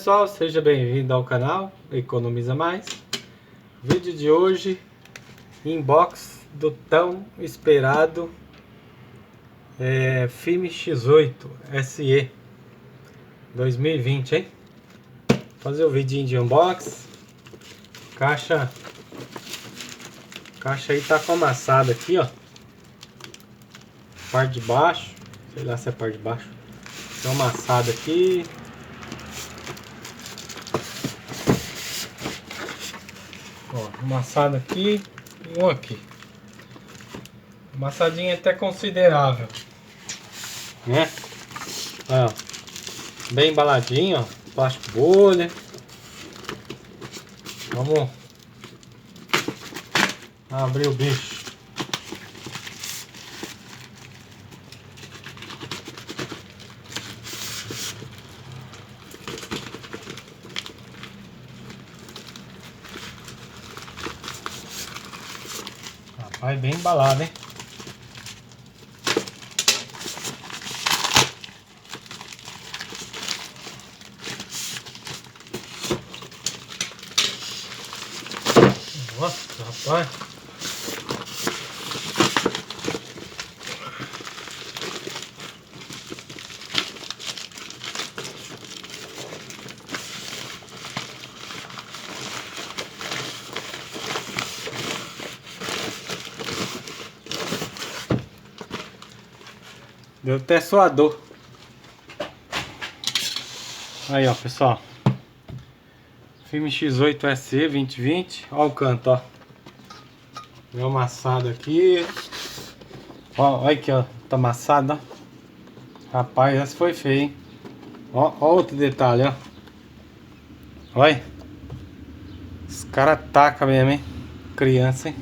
pessoal, seja bem-vindo ao canal Economiza Mais. Vídeo de hoje, inbox do tão esperado Filme X8 SE 2020, hein? Fazer o vidinho de unbox. Caixa aí tá com amassada aqui, ó. Parte de baixo, sei lá se é a parte de baixo. Tá amassada aqui. Ó, amassado aqui e um aqui. Amassadinha até considerável, né? Ó, bem embaladinho, ó, plástico bolha. Vamos abrir o bicho. Rapaz, bem embalado, hein? Nossa, rapaz. Deu até suador. Aí, ó, pessoal. Filme X8 SE 2020. Ó o canto, ó. Deu amassado aqui. Ó, olha aqui, ó. Tá amassado, ó. Rapaz, essa foi feia, hein? Ó outro detalhe, ó. Olha. Os caras atacam mesmo, hein? Criança, hein?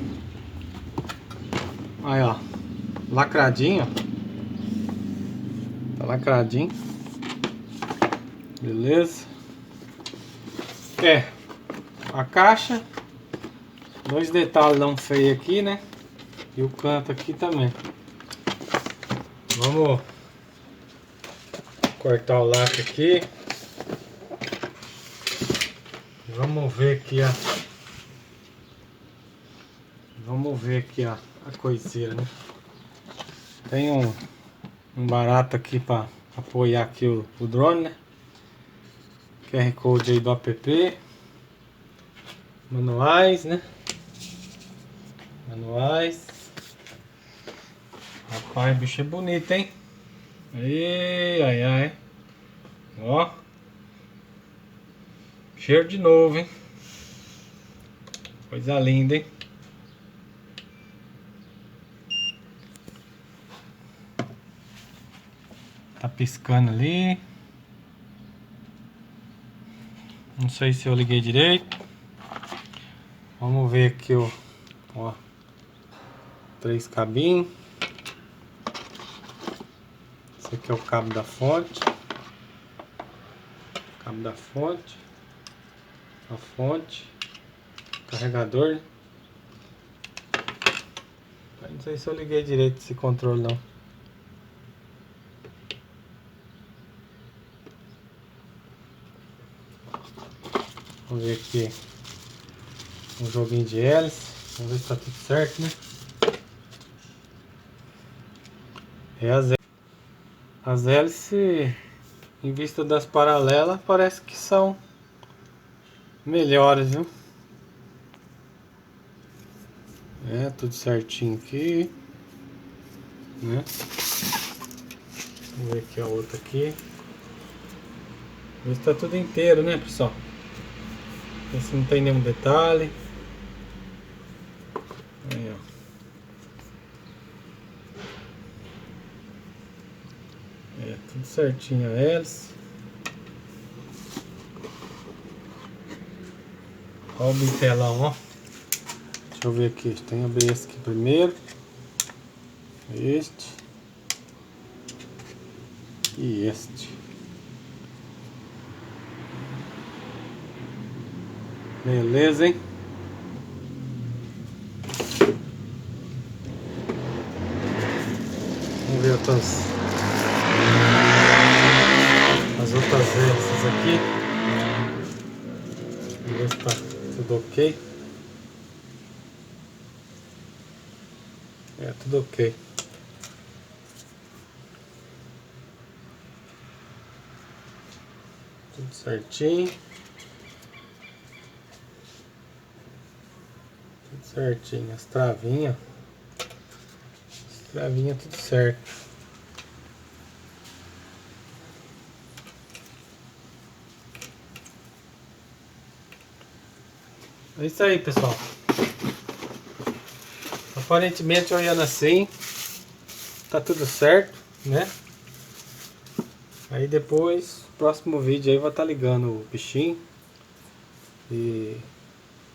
Aí, ó. Lacradinho, ó. Tá lacradinho. Beleza. A caixa. Dois detalhes não feios aqui, né? E o canto aqui também. Vamos cortar o lacre aqui. Vamos ver aqui, ó. Vamos ver aqui, ó, a coiseira, né? Tem um barato aqui para apoiar aqui o drone, né? QR Code aí do app. Manuais, né? Manuais. Rapaz, o bicho é bonito, hein? Ai. Ó. Cheiro de novo, hein? Coisa linda, hein? Tá piscando ali. Não sei se eu liguei direito. Vamos ver aqui, ó. 3 cabinhos. Esse aqui é o cabo da fonte. Cabo da fonte. A fonte. Carregador. Não sei se eu liguei direito esse controle, não. Vamos ver aqui um joguinho de hélice. Vamos ver se tá tudo certo, né? As hélices, em vista das paralelas, parece que são melhores, viu? Tudo certinho aqui, né? Vamos ver aqui a outra aqui. Ver se tá tudo inteiro, né, pessoal? Ver se não tem nenhum detalhe. Aí, ó. Tudo certinho a hélice. Olha o bitelão, ó. Deixa eu ver aqui. Tem que abrir esse aqui primeiro. Este. E este. Beleza, hein? Vamos ver as outras hélices aqui. tudo ok. É, tudo ok. Tudo certinho. Tudo certinho. As travinhas. As travinhas tudo certo. É isso aí, pessoal. Aparentemente olhando assim, tá tudo certo, né? Aí depois, próximo vídeo aí, vai estar ligando o bichinho e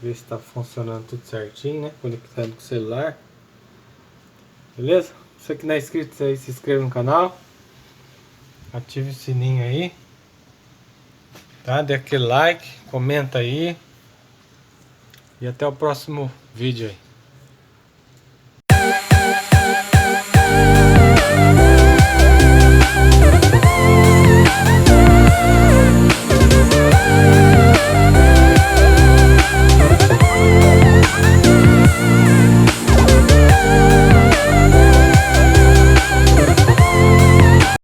ver se tá funcionando tudo certinho, né? Conectando com o celular. Beleza? Você que não é inscrito aí, se inscreva no canal. Ative o sininho aí. Tá? Dê aquele like, comenta aí. E até o próximo vídeo aí.